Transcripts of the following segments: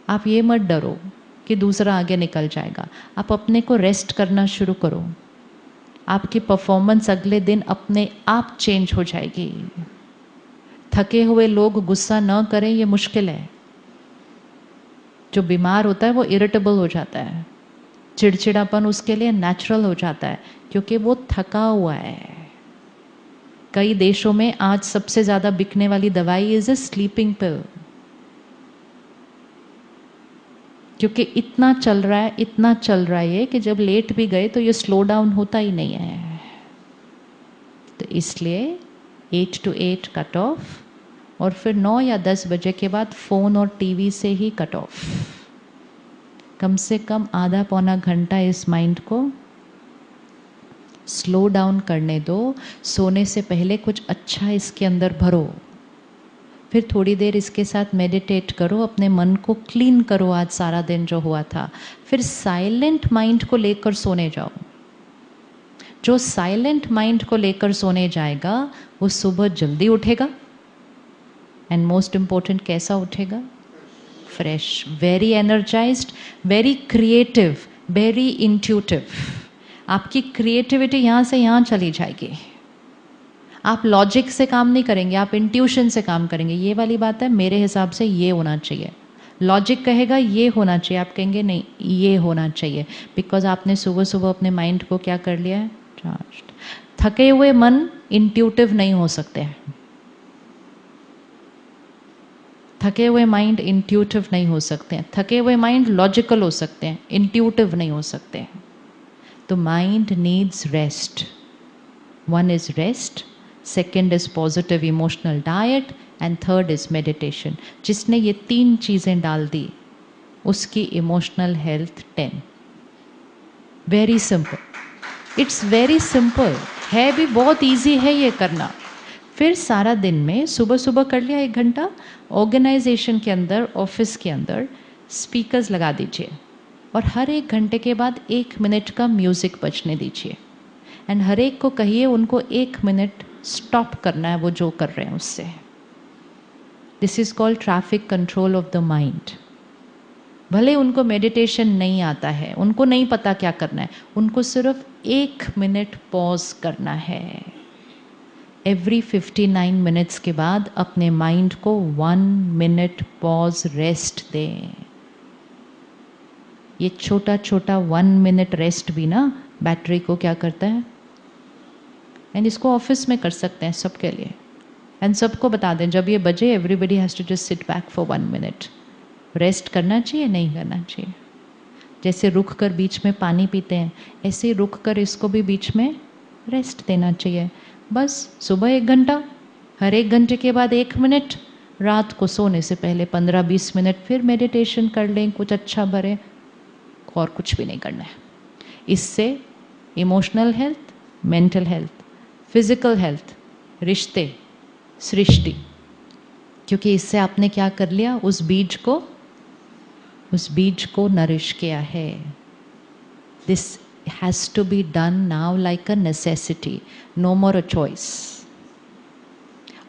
आप ये मत डरो कि दूसरा आगे निकल जाएगा। आप अपने को रेस्ट करना शुरू करो, आपकी परफॉर्मेंस अगले दिन अपने आप चेंज हो जाएगी। थके हुए लोग गुस्सा न करें ये मुश्किल है। जो बीमार होता है वो इरिटेबल हो जाता है, चिड़चिड़ापन उसके लिए नेचुरल हो जाता है क्योंकि वो थका हुआ है। कई देशों में आज सबसे ज़्यादा बिकने वाली दवाई इज अ स्लीपिंग पिल, क्योंकि इतना चल रहा है ये कि जब लेट भी गए तो ये स्लो डाउन होता ही नहीं है। तो इसलिए 8 to 8 कट ऑफ, और फिर 9 या 10 बजे के बाद फ़ोन और टीवी से ही कट ऑफ। कम से कम आधा पौना घंटा इस माइंड को स्लो डाउन करने दो। सोने से पहले कुछ अच्छा इसके अंदर भरो, फिर थोड़ी देर इसके साथ मेडिटेट करो, अपने मन को क्लीन करो आज सारा दिन जो हुआ था। फिर साइलेंट माइंड को लेकर सोने जाओ। जो साइलेंट माइंड को लेकर सोने जाएगा वो सुबह जल्दी उठेगा, एंड मोस्ट इम्पोर्टेंट कैसा उठेगा? Fresh, very energised, very creative, very intuitive. आपकी क्रिएटिविटी यहाँ से यहाँ चली जाएगी। आप लॉजिक से काम नहीं करेंगे, आप इंट्यूशन से काम करेंगे। ये वाली बात है, मेरे हिसाब से ये होना चाहिए। लॉजिक कहेगा ये होना चाहिए, आप कहेंगे नहीं ये होना चाहिए, बिकॉज आपने सुबह सुबह अपने माइंड को क्या कर लिया है? चार्ज्ड। थके हुए मन इंट्यूटिव नहीं हो सकते हैं। थके हुए माइंड इंट्यूटिव नहीं हो सकते हैं। थके हुए माइंड लॉजिकल हो सकते हैं, इंट्यूटिव नहीं हो सकते हैं। तो mind needs rest. One is rest, second is positive emotional diet, and third is meditation. जिसने ये 3 चीज़ें डाल दी उसकी emotional health 10। Very simple, it's very simple है, भी बहुत ईजी है ये करना। फिर सारा दिन में सुबह सुबह कर लिया 1 घंटा, ऑर्गेनाइजेशन के अंदर, ऑफिस के अंदर स्पीकर्स लगा दीजिए, और हर 1 घंटे के बाद 1 मिनट का म्यूज़िक बजने दीजिए, एंड हर एक को कहिए उनको 1 मिनट स्टॉप करना है वो जो कर रहे हैं उससे। This is called traffic control of the mind. भले उनको मेडिटेशन नहीं आता है, उनको नहीं पता क्या करना है, उनको सिर्फ 1 मिनट पॉज करना है। एवरी 59 मिनट्स के बाद अपने माइंड को 1 मिनट पॉज रेस्ट दें। ये छोटा छोटा 1 मिनट रेस्ट भी ना बैटरी को क्या करता है। एंड इसको ऑफिस में कर सकते हैं सबके लिए, एंड सबको बता दें जब ये बजे everybody has to just sit back for 1 minute. Rest करना चाहिए, नहीं करना चाहिए? जैसे रुक कर बीच में पानी पीते हैं, ऐसे ही रुक कर इसको भी बीच में रेस्ट देना चाहिए। बस सुबह 1 घंटा, हर 1 घंटे के बाद 1 मिनट, रात को सोने से पहले 15-20 मिनट फिर मेडिटेशन कर लें, कुछ अच्छा भरे, और कुछ भी नहीं करना है। इससे emotional health, mental health, physical health, रिश्ते, सृष्टि, क्योंकि इससे आपने क्या कर लिया, उस बीज को नरिश किया है। This has to be done now like a necessity, no more a choice.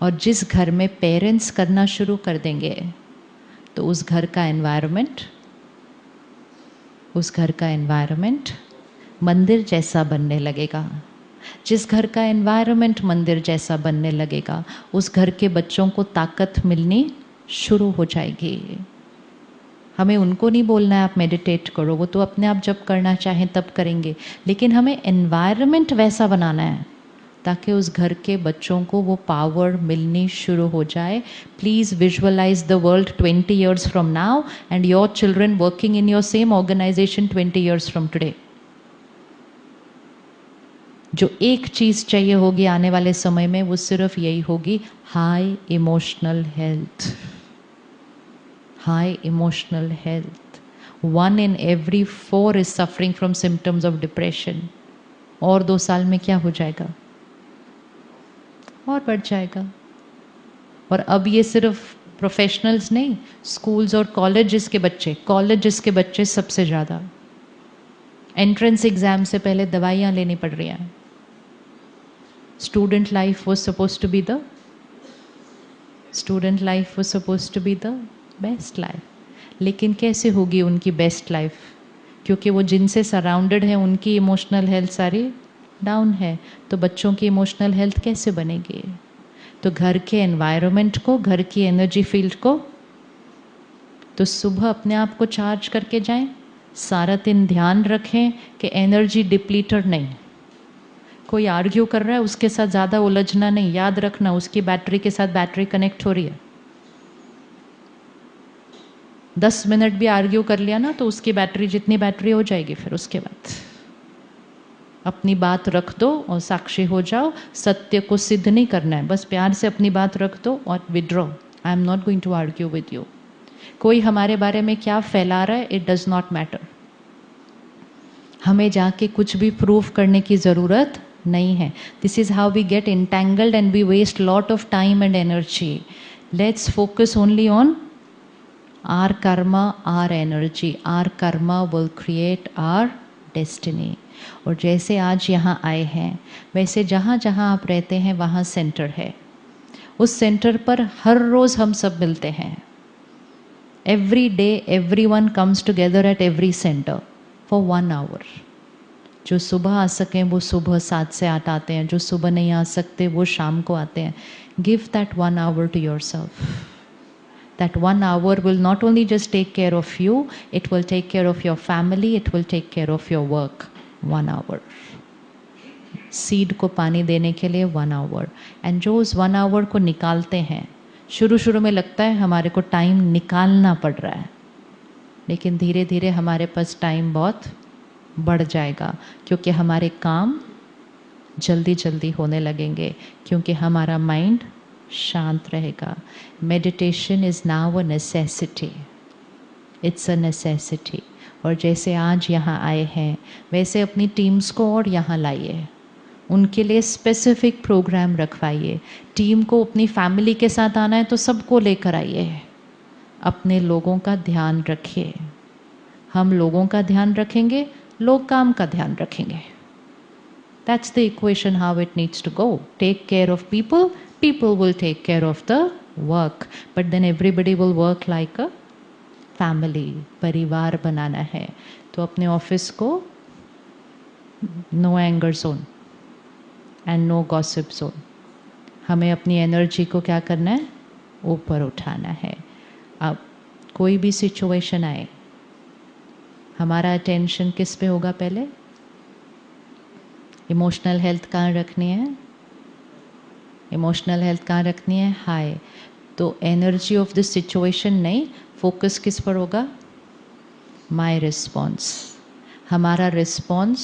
और जिस घर में पेरेंट्स करना शुरू कर देंगे तो उस घर का एनवायरनमेंट मंदिर जैसा बनने लगेगा। जिस घर का एनवायरनमेंट मंदिर जैसा बनने लगेगा उस घर के बच्चों को ताकत मिलनी शुरू हो जाएगी। हमें उनको नहीं बोलना है आप मेडिटेट करो, वो तो अपने आप जब करना चाहें तब करेंगे, लेकिन हमें एनवायरनमेंट वैसा बनाना है ताकि उस घर के बच्चों को वो पावर मिलनी शुरू हो जाए। Please visualise the world 20 years from now and your children working in your same organization 20 years from today. जो एक चीज़ चाहिए होगी आने वाले समय में वो सिर्फ यही होगी, high emotional health. High emotional health. 1 in every 4 is suffering from symptoms of depression. और 2 साल में क्या हो जाएगा? और बढ़ जाएगा। और अब ये सिर्फ प्रोफेशनल्स नहीं, स्कूल्स और कॉलेजेस के बच्चे सबसे ज़्यादा। एंट्रेंस एग्ज़ाम से पहले दवाइयाँ लेनी पड़ रही हैं। Student life was supposed to be the best life. लेकिन कैसे होगी उनकी बेस्ट लाइफ? क्योंकि वो जिनसे सराउंडेड है उनकी इमोशनल हेल्थ सारी डाउन है, तो बच्चों की इमोशनल हेल्थ कैसे बनेगी? तो घर के एनवायरनमेंट को, घर की एनर्जी फील्ड को, तो सुबह अपने आप को चार्ज करके जाएं। सारा दिन ध्यान रखें कि एनर्जी डिप्लीटर नहीं। कोई आर्ग्यू कर रहा है उसके साथ ज़्यादा उलझना नहीं, याद रखना उसकी बैटरी के साथ बैटरी कनेक्ट हो रही है। 10 मिनट भी आर्ग्यू कर लिया ना तो उसकी बैटरी जितनी बैटरी हो जाएगी। फिर उसके बाद अपनी बात रख दो और साक्षी हो जाओ। सत्य को सिद्ध नहीं करना है, बस प्यार से अपनी बात रख दो और withdraw. I am not going to argue with you. कोई हमारे बारे में क्या फैला रहा है, इट डज नॉट मैटर। हमें जाके कुछ भी प्रूव करने की ज़रूरत नहीं है। This is how we get entangled and we waste lot of time and energy. Let's focus only on our karma, our energy. Our karma will create our destiny. और जैसे आज यहाँ आए हैं वैसे जहाँ जहाँ आप रहते हैं वहाँ सेंटर है। उस सेंटर पर हर रोज़ हम सब मिलते हैं। Every day everyone comes together at every center for 1 hour. जो सुबह आ सकें वो सुबह 7 से 8 आते हैं, जो सुबह नहीं आ सकते वो शाम को आते हैं। Give that 1 hour to yourself. That 1 hour will not only just take care of you, it will take care of your family, it will take care of your work. 1 hour. Seed को पानी देने के लिए 1 hour. And जो उस 1 hour को निकालते हैं, शुरू शुरू में लगता है हमारे को टाइम निकालना पड़ रहा है, लेकिन धीरे धीरे हमारे पास टाइम बहुत बढ़ जाएगा क्योंकि हमारे काम जल्दी जल्दी होने लगेंगे, क्योंकि हमारा माइंड शांत रहेगा। Meditation is now a necessity, it's a necessity. और जैसे आज यहाँ आए हैं वैसे अपनी टीम्स को और यहाँ लाइए, उनके लिए स्पेसिफिक प्रोग्राम रखवाइए। टीम को अपनी फैमिली के साथ आना है तो सबको लेकर आइए। अपने लोगों का ध्यान रखिए। हम लोगों का ध्यान रखेंगे, लोग काम का ध्यान रखेंगे। That's the equation how it needs to go. Take care of people, people will take care of the work. But then everybody will work like a family. परिवार बनाना है तो अपने ऑफिस को no anger zone and no gossip zone. हमें अपनी energy को क्या करना है, ऊपर उठाना है। अब कोई भी सिचुएशन आए, हमारा अटेंशन किस पे होगा? पहले इमोशनल हेल्थ कहाँ रखनी है? इमोशनल हेल्थ कहाँ रखनी है? हाई। तो एनर्जी ऑफ द सिचुएशन नहीं, फोकस किस पर होगा? My response. हमारा रिस्पॉन्स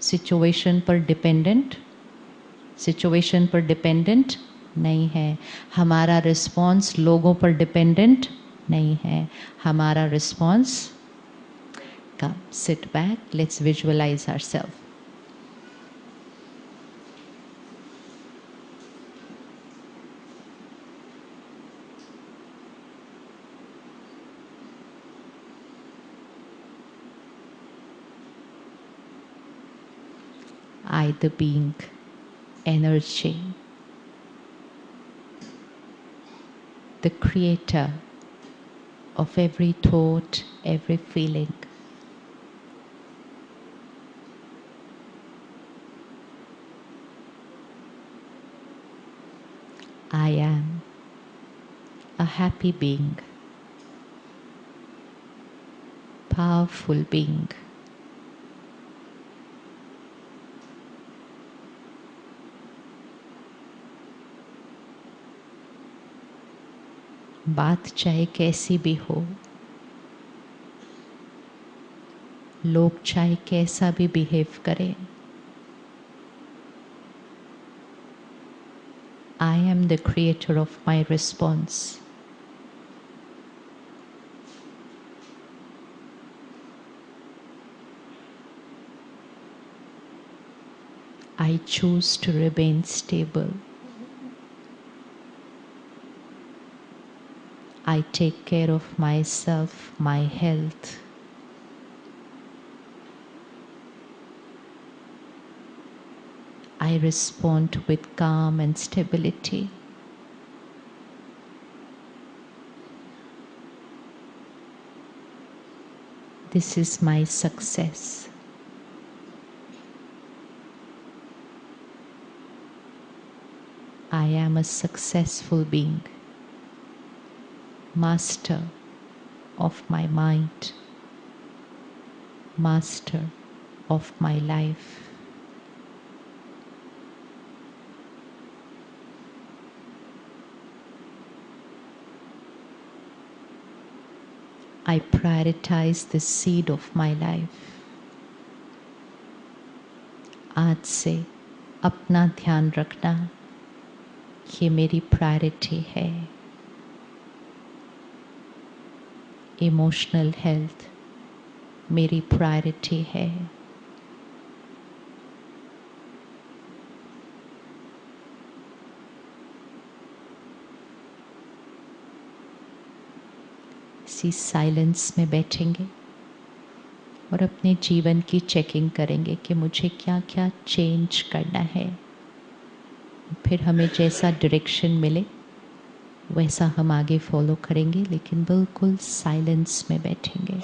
सिचुएशन पर डिपेंडेंट, सिचुएशन पर डिपेंडेंट नहीं है। हमारा रिस्पॉन्स लोगों पर डिपेंडेंट नहीं है। हमारा response, come sit back, let's visualise ourself. I the being, energy, the creator of every thought, every feeling. I am a happy being, powerful being. बात चाहे कैसी भी हो, लोग चाहे कैसा भी बिहेव करें, I am the creator of my response. I choose to remain stable. I take care of myself, my health. I respond with calm and stability. This is my success. I am a successful being, master of my mind, master of my life. I prioritize the seed of my life. आज से अपना ध्यान रखना, ये मेरी priority है. Emotional health मेरी priority है. इसी साइलेंस में बैठेंगे और अपने जीवन की चेकिंग करेंगे कि मुझे क्या क्या चेंज करना है. फिर हमें जैसा डायरेक्शन मिले वैसा हम आगे फॉलो करेंगे, लेकिन बिल्कुल साइलेंस में बैठेंगे.